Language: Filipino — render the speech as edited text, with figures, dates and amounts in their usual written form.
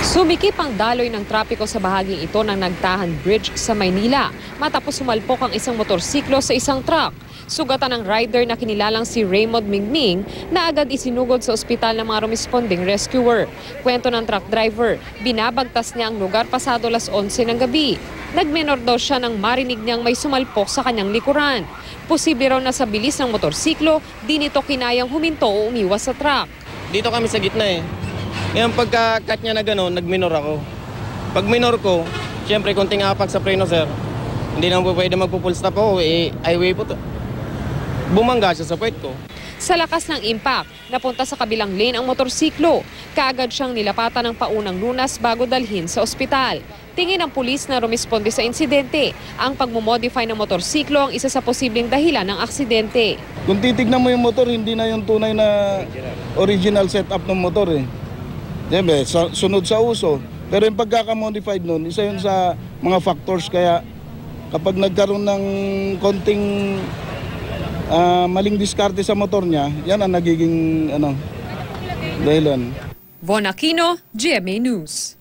Sumikip ang daloy ng trapiko sa bahaging ito ng Nagtahan Bridge sa Maynila matapos sumalpok ang isang motorsiklo sa isang truck. Sugatan ng rider na kinilalang si Raymond Mingming na agad isinugod sa ospital ng mga responding rescuer. Kwento ng truck driver, binabagtas niya ang lugar pasado alas 11 ng gabi. Nagmenor daw siya nang marinig niyang may sumalpok sa kanyang likuran. Posible raw na sa bilis ng motorsiklo, di nito kinayang huminto o umiwas sa truck. Dito kami sa gitna eh. Ngayon pagka-cut niya na gano'n, nag-minor ako. Pag minor ko, siyempre konting apak sa preno sir. Hindi naman po pwede magpo-full stop ako, highway po to. Bumangga siya sa puwet ko. Sa lakas ng impact, napunta sa kabilang lane ang motorsiklo. Kaagad siyang nilapatan ng paunang lunas bago dalhin sa ospital. Tingin ng pulis na rumisponde sa insidente. Ang pagmumodify ng motorsiklo ang isa sa posibleng dahilan ng aksidente. Kung titignan mo yung motor, hindi na yung tunay na original setup ng motor eh. Siyempre, sunod sa uso. Pero yung pagkaka-modified nun, isa yun sa mga factors. Kaya kapag nagkaroon ng konting maling diskarte sa motor niya, yan ang nagiging dahilan. Von Aquino, GMA News.